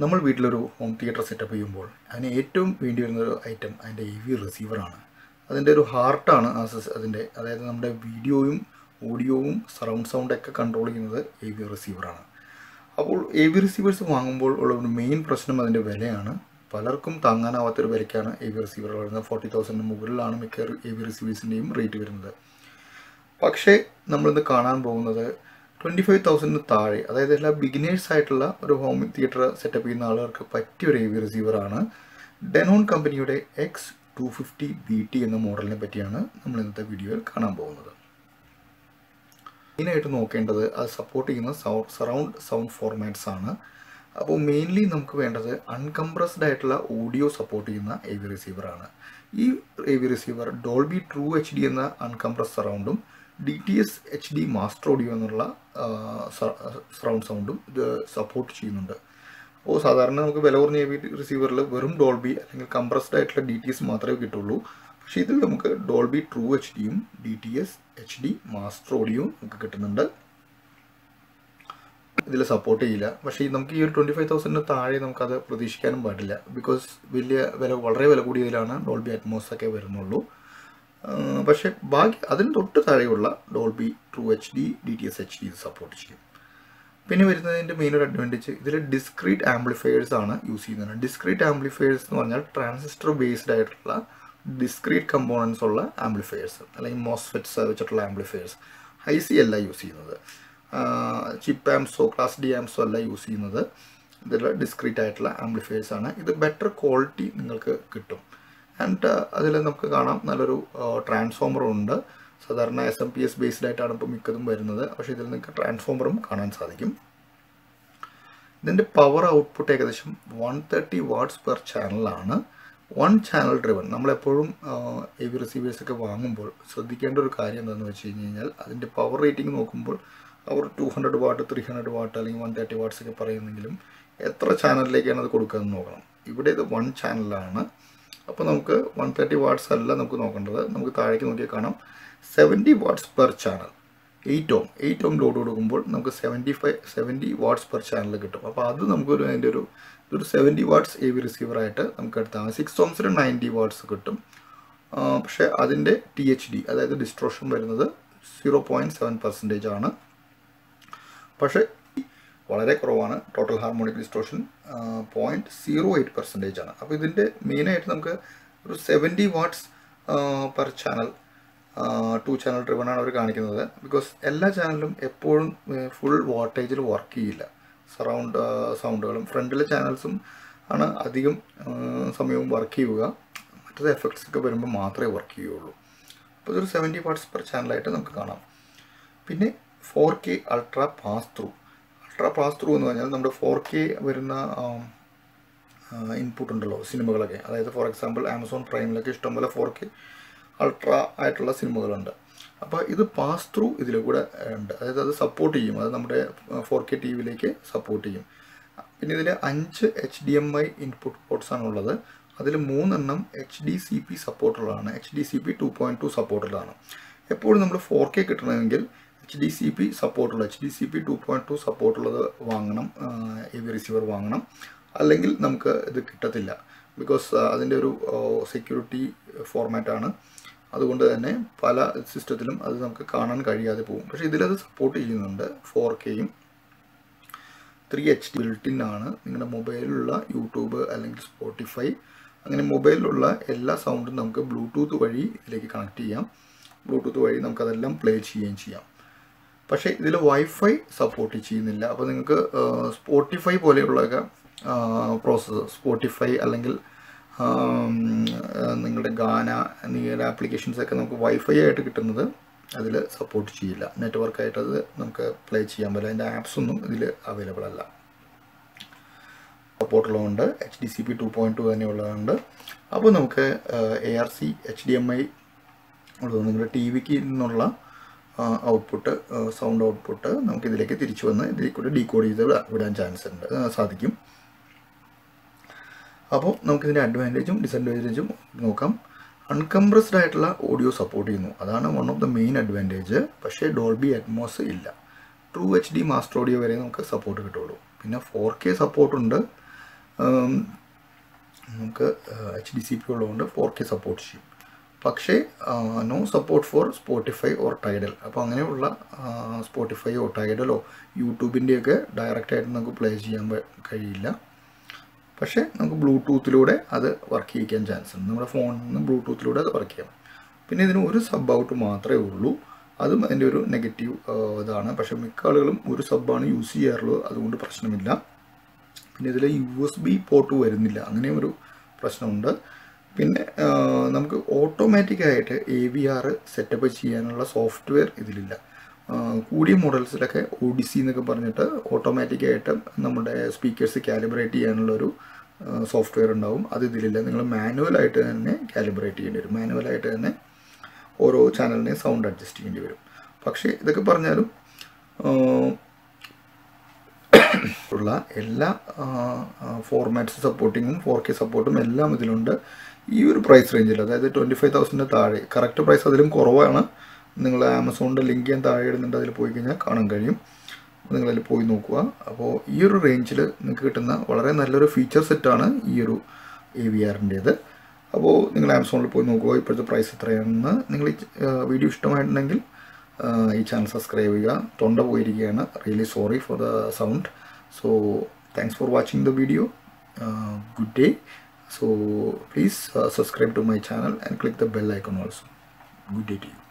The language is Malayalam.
നമ്മൾ വീട്ടിലൊരു ഹോം തിയേറ്റർ സെറ്റപ്പ് ചെയ്യുമ്പോൾ അതിന് ഏറ്റവും വേണ്ടി വരുന്നൊരു ഐറ്റം അതിൻ്റെ AV റിസീവറാണ്. അതിൻ്റെ ഒരു ഹാർട്ടാണ് അതിൻ്റെ, അതായത് നമ്മുടെ വീഡിയോയും ഓഡിയോവും സറൗണ്ട് സൗണ്ടൊക്കെ കൺട്രോൾ ചെയ്യുന്നത് AV റിസീവറാണ്. അപ്പോൾ AV റിസീവേഴ്സ് വാങ്ങുമ്പോൾ ഉള്ള ഒരു മെയിൻ പ്രശ്നം അതിൻ്റെ വിലയാണ്. പലർക്കും താങ്ങാനാവാത്തൊരു വിലയ്ക്കാണ് AV റിസീവർ വരുന്നത്. 40,000 മുകളിലാണ് മിക്ക AV റിസീവേഴ്സിൻ്റെയും റേറ്റ് വരുന്നത്. പക്ഷേ നമ്മളിന്ന് കാണാൻ പോകുന്നത് 25,000 താഴെ, അതായത് എല്ലാ ബിഗിനേഴ്സ് ആയിട്ടുള്ള ഒരു ഹോം തിയേറ്റർ സെറ്റപ്പ് ചെയ്യുന്ന ആളുകൾക്ക് പറ്റിയൊരു AV റിസീവറാണ്. ഡെനോൺ കമ്പനിയുടെ x250bt എന്ന മോഡലിനെ പറ്റിയാണ് നമ്മൾ ഇന്നത്തെ വീഡിയോയിൽ കാണാൻ പോകുന്നത്. മെയിനായിട്ട് നോക്കേണ്ടത് അത് സപ്പോർട്ട് ചെയ്യുന്ന സറൗണ്ട് സൗണ്ട് ഫോർമാറ്റ്സ് ആണ്. അപ്പോൾ മെയിൻലി നമുക്ക് വേണ്ടത് അൺകംപ്രസ്ഡ് ആയിട്ടുള്ള ഓഡിയോ സപ്പോർട്ട് ചെയ്യുന്ന AV റിസീവറാണ്. ഈ AV receiver Dolby true HD എന്ന അൺകംപ്രസ് സറൗണ്ടും DTS HD മാസ്റ്റർ ഓഡിയോ എന്നുള്ള സറൗണ്ട് സൗണ്ടും ഇത് സപ്പോർട്ട് ചെയ്യുന്നുണ്ട്. അപ്പോൾ സാധാരണ നമുക്ക് വില കുറഞ്ഞ AV റിസീവറിൽ വെറും ഡോൾബി അല്ലെങ്കിൽ കംപ്രസ്ഡ് ആയിട്ടുള്ള DTS മാത്രമേ കിട്ടുള്ളൂ. പക്ഷേ ഇതിൽ നമുക്ക് ഡോൾബി ട്രൂ HDയും DTS HD മാസ്റ്റർ ഓഡിയോയും നമുക്ക് കിട്ടുന്നുണ്ട്. ഇതിൽ സപ്പോർട്ട് ചെയ്യില്ല. പക്ഷേ നമുക്ക് ഈ ഒരു 25,000 താഴെ നമുക്കത് പ്രതീക്ഷിക്കാനും പാടില്ല. ബിക്കോസ് വളരെ വില കൂടിയതിലാണ് ഡോൾബി അറ്റ്മോസ് ഒക്കെ വരുന്നുള്ളൂ. പക്ഷേ ബാക്കി അതിന് തൊട്ട് താഴെയുള്ള Dolby true HD DTS HD support ചെയ്യും. പിന്നെ വരുന്നതിൻ്റെ മെയിൻ ഒരു അഡ്വാൻറ്റേജ് ഇതിൽ ഡിസ്ക്രീറ്റ് ആംപ്ലിഫയേഴ്സ് ആണ് യൂസ് ചെയ്യുന്നത്. ഡിസ്ക്രീറ്റ് ആംപ്ലിഫയേഴ്സ് എന്ന് പറഞ്ഞാൽ ട്രാൻസിസ്റ്റർ ബേസ്ഡ് ആയിട്ടുള്ള ഡിസ്ക്രീറ്റ് കമ്പോണൻസ് ഉള്ള ആംപ്ലിഫയേഴ്സ്, അല്ലെങ്കിൽ മോസ്ഫെറ്റ്സ് വെച്ചിട്ടുള്ള ആംപ്ലിഫയേഴ്സ്. IC അല്ല യൂസ് ചെയ്യുന്നത്, ചിപ്പ് ആംപ്സോ ക്ലാസ് D ആംപ്സോ അല്ല യൂസ് ചെയ്യുന്നത്. ഇതിൽ ഡിസ്ക്രീറ്റ് ആയിട്ടുള്ള ആംപ്ലിഫയേഴ്സ് ആണ്. ഇത് ബെറ്റർ ക്വാളിറ്റി നിങ്ങൾക്ക് കിട്ടും. ആൻഡ് അതിൽ നമുക്ക് കാണാം നല്ലൊരു ട്രാൻസ്ഫോമറും ഉണ്ട്. സാധാരണ SMPS ബേസ്ഡ് ആയിട്ടാണ് ഇപ്പോൾ മിക്കതും വരുന്നത്. പക്ഷേ ഇതിൽ നിങ്ങൾക്ക് ട്രാൻസ്ഫോമറും കാണാൻ സാധിക്കും. ഇതിൻ്റെ പവർ ഔട്ട്പുട്ട് ഏകദേശം 130 വാട്ട്സ് പെർ ചാനലാണ്. 1 ചാനൽ ഡ്രിവൺ. നമ്മളെപ്പോഴും AV റിസീവേഴ്സൊക്കെ വാങ്ങുമ്പോൾ ശ്രദ്ധിക്കേണ്ട ഒരു കാര്യം എന്താണെന്ന് വെച്ച് കഴിഞ്ഞാൽ അതിൻ്റെ പവർ റേറ്റിംഗ് നോക്കുമ്പോൾ അവർ 200 വാട്ട് 300 വാട്ട് അല്ലെങ്കിൽ 130 വാട്ട്സ് ഒക്കെ പറയുന്നെങ്കിലും എത്ര ചാനലിലേക്കാണ് അത് കൊടുക്കുകയെന്ന് നോക്കണം. ഇവിടെ ഇത് 1 ചാനലാണ്. അപ്പോൾ നമുക്ക് 130 വാട്ട്സ് അല്ല നമുക്ക് നോക്കേണ്ടത്. നമുക്ക് താഴേക്ക് നോക്കിയാൽ കാണാം 70 watts per channel. 8 ohm load കൊടുക്കുമ്പോൾ നമുക്ക് 70 വാട്ട്സ് പെർ ചാനൽ കിട്ടും. അപ്പോൾ അത് നമുക്കൊരു അതിൻ്റെ ഒരു 70 വാട്ട്സ് AV റിസീവറായിട്ട് നമുക്ക് എടുത്താൽ 6 ഓംസിന് 90 വാട്ട്സ് കിട്ടും. പക്ഷേ അതിൻ്റെ THD അതായത് ഡിസ്ട്രോഷൻ വരുന്നത് 0.7% ആണ്. പക്ഷേ വളരെ കുറവാണ്. ടോട്ടൽ ഹാർമോണിക് ഡിസ്റ്റോർഷൻ 0.08% ആണ്. അപ്പോൾ ഇതിൻ്റെ മെയിനായിട്ട് നമുക്ക് ഒരു 70 വാട്ട്സ് പെർ ചാനൽ 2 ചാനൽ ഡ്രിവണാണ് അവർ കാണിക്കുന്നത്. ബിക്കോസ് എല്ലാ ചാനലും എപ്പോഴും ഫുൾ വോൾട്ടേജിൽ വർക്ക് ചെയ്യില്ല. സറൗണ്ട് സൗണ്ടുകളും ഫ്രണ്ടിലെ ചാനൽസും ആണ് അധികം സമയവും വർക്ക് ചെയ്യുക. മറ്റത് എഫക്ട്സ് ഒക്കെ വരുമ്പോൾ മാത്രമേ വർക്ക് ചെയ്യുള്ളൂ. അപ്പോൾ ഇതൊരു 70 വാട്ട്സ് പെർ ചാനലായിട്ട് നമുക്ക് കാണാം. പിന്നെ 4K അൾട്രാ പാസ് ത്രൂ എന്ന് പറഞ്ഞാൽ നമ്മുടെ 4K വരുന്ന ഇൻപുട്ട് ഉണ്ടല്ലോ സിനിമകളൊക്കെ. അതായത് ഫോർ എക്സാമ്പിൾ ആമസോൺ പ്രൈമിലൊക്കെ ഇഷ്ടംപോലെ 4K അൾട്രാ ആയിട്ടുള്ള സിനിമകളുണ്ട്. അപ്പോൾ ഇത് പാസ് ത്രൂ ഇതിൽ കൂടെ ഉണ്ട്. അതായത് അത് സപ്പോർട്ട് ചെയ്യും. അത് നമ്മുടെ 4K TVയിലേക്ക് സപ്പോർട്ട് ചെയ്യും. പിന്നെ ഇതിൽ 5 HDMI ഇൻപുട്ട് പോർട്ട്സ് ആണുള്ളത്. അതിൽ 3 എണ്ണം HDCP സപ്പോർട്ടുള്ളതാണ്. HDCP 2.2 സപ്പോർട്ടുള്ളതാണ്. എപ്പോഴും നമ്മൾ 4K കിട്ടണമെങ്കിൽ HDCP 2.2 സപ്പോർട്ടുള്ളത് വാങ്ങണം, AV റിസീവർ വാങ്ങണം. അല്ലെങ്കിൽ നമുക്ക് ഇത് കിട്ടത്തില്ല. ബിക്കോസ് അതിൻ്റെ ഒരു സെക്യൂരിറ്റി ഫോർമാറ്റാണ്. അതുകൊണ്ട് തന്നെ പല സിസ്റ്റത്തിലും അത് നമുക്ക് കാണാൻ കഴിയാതെ പോകും. പക്ഷേ ഇതിലത് സപ്പോർട്ട് ചെയ്യുന്നുണ്ട്. 4Kയും 3 HD ബിൽട്ടിൻ ആണ്. നിങ്ങളുടെ മൊബൈലിലുള്ള യൂട്യൂബ് അല്ലെങ്കിൽ സ്പോട്ടിഫൈ അങ്ങനെ മൊബൈലിലുള്ള എല്ലാ സൗണ്ടും നമുക്ക് ബ്ലൂടൂത്ത് വഴി ഇതിലേക്ക് കണക്ട് ചെയ്യാം. ബ്ലൂടൂത്ത് വഴി നമുക്കതെല്ലാം പ്ലേ ചെയ്യുകയും ചെയ്യാം. പക്ഷേ ഇതിൽ വൈഫൈ സപ്പോർട്ട് ചെയ്യുന്നില്ല. അപ്പോൾ നിങ്ങൾക്ക് സ്പോട്ടിഫൈ പോലെയുള്ളതൊക്കെ പ്രോസസ്സർ സ്പോട്ടിഫൈ അല്ലെങ്കിൽ നിങ്ങളുടെ ഗാന നിങ്ങളുടെ ആപ്ലിക്കേഷൻസൊക്കെ നമുക്ക് വൈഫൈ ആയിട്ട് കിട്ടുന്നത് അതിൽ സപ്പോർട്ട് ചെയ്യില്ല. നെറ്റ്വർക്കായിട്ടത് നമുക്ക് പ്ലേ ചെയ്യാൻ പറ്റില്ല. അതിൻ്റെ ആപ്സൊന്നും ഇതിൽ അവൈലബിൾ അല്ല. സപ്പോർട്ടുള്ളതുകൊണ്ട് HDCP 2.2 തന്നെ ഉള്ളതുണ്ട്. അപ്പോൾ നമുക്ക് ARC HDMI ഉള്ളത് നിങ്ങളുടെ TVക്ക് നിന്നുള്ള ഔട്ട്പുട്ട് സൗണ്ട് ഔട്ട്പുട്ട് നമുക്കിതിലേക്ക് തിരിച്ചു വന്ന് ഇതിൽ കൂടെ ഡീകോഡ് ചെയ്ത് വിടാൻ സാധിക്കും. അപ്പോൾ നമുക്കിതിൻ്റെ അഡ്വാൻറ്റേജും ഡിസഡ്വാൻറ്റേജും നോക്കാം. അൺകംപ്രസ്ഡ് ആയിട്ടുള്ള ഓഡിയോ സപ്പോർട്ട് ചെയ്യുന്നു. അതാണ് one of the main advantage. പക്ഷേ ഡോൾബി അറ്റ്മോസ് ഇല്ല. ട്രൂ HD മാസ്റ്റർ ഓഡിയോ വരെ നമുക്ക് സപ്പോർട്ട് കിട്ടുള്ളൂ. പിന്നെ 4K സപ്പോർട്ടുണ്ട്. നമുക്ക് HDCP ഉള്ളതുകൊണ്ട് 4K സപ്പോർട്ട് ചെയ്യും. പക്ഷേ no support for Spotify or Tidal. അപ്പോൾ അങ്ങനെയുള്ള സ്പോട്ടിഫൈയോ ടൈഡലോ യൂട്യൂബിൻ്റെയൊക്കെ ഡയറക്റ്റായിട്ട് നമുക്ക് പ്ലേ ചെയ്യാൻ കഴിയില്ല. പക്ഷേ നമുക്ക് ബ്ലൂടൂത്തിലൂടെ അത് വർക്ക് ചെയ്യിക്കാൻ ചാൻസ് ഉണ്ട്. നമ്മുടെ ഫോണിൽ നിന്ന് ബ്ലൂടൂത്തിലൂടെ അത് വർക്ക് ചെയ്യാം. പിന്നെ ഇതിന് ഒരു സബ് ഔട്ട് മാത്രമേ ഉള്ളൂ. അതും അതിൻ്റെ ഒരു നെഗറ്റീവ് ഇതാണ്. പക്ഷേ മിക്ക ആളുകളും ഒരു സബ്ബാണ് യൂസ് ചെയ്യാറുള്ളത്, അതുകൊണ്ട് പ്രശ്നമില്ല. പിന്നെ ഇതിൽ USB പോർട്ട് വരുന്നില്ല, അങ്ങനെയും ഒരു പ്രശ്നമുണ്ട്. പിന്നെ നമുക്ക് ഓട്ടോമാറ്റിക്കായിട്ട് AVR സെറ്റപ്പ് ചെയ്യാനുള്ള സോഫ്റ്റ്വെയർ ഇതിലില്ല. കൂടിയ മോഡൽസിലൊക്കെ ODC എന്നൊക്കെ പറഞ്ഞിട്ട് ഓട്ടോമാറ്റിക്കായിട്ട് നമ്മുടെ സ്പീക്കേഴ്സ് കാലിബ്രേറ്റ് ചെയ്യാനുള്ളൊരു സോഫ്റ്റ്വെയർ ഉണ്ടാവും. അത് ഇതിലില്ല. നിങ്ങൾ മാനുവലായിട്ട് തന്നെ കാലിബ്രേറ്റ് ചെയ്യേണ്ടി വരും. മാനുവലായിട്ട് തന്നെ ഓരോ ചാനലിനെയും സൗണ്ട് അഡ്ജസ്റ്റ് ചെയ്യേണ്ടി വരും. പക്ഷേ ഇതൊക്കെ പറഞ്ഞാലും ഉള്ള എല്ലാ ഫോർമാറ്റ്സ് സപ്പോർട്ടിങ്ങും 4K സപ്പോർട്ടും എല്ലാം ഇതിലുണ്ട്. ഈ ഒരു പ്രൈസ് റേഞ്ചിൽ, അതായത് 25,000 താഴെ. കറക്റ്റ് പ്രൈസ് അതിലും കുറവാണ്. നിങ്ങൾ ആമസോണിൻ്റെ ലിങ്ക് ഞാൻ താഴെ ഇടുന്നുണ്ട്, അതിൽ പോയി കഴിഞ്ഞാൽ കാണാൻ കഴിയും. നിങ്ങളതിൽ പോയി നോക്കുക. അപ്പോൾ ഈ ഒരു റേഞ്ചിൽ നിങ്ങൾക്ക് കിട്ടുന്ന വളരെ നല്ലൊരു ഫീച്ചർ സെറ്റാണ് ഈ ഒരു AVRൻ്റേത്. അപ്പോൾ നിങ്ങൾ ആമസോണിൽ പോയി നോക്കുക ഇപ്പോഴത്തെ പ്രൈസ് എത്രയാണെന്ന്. നിങ്ങൾ ഈ വീഡിയോ ഇഷ്ടമായിട്ടുണ്ടെങ്കിൽ ഈ ചാനൽ സബ്സ്ക്രൈബ് ചെയ്യുക. തൊണ്ട പോയിരിക്കുകയാണ്. Really sorry for the sound. So thanks for watching the video. Good day. So please subscribe to my channel and click the bell icon also. Good day to you.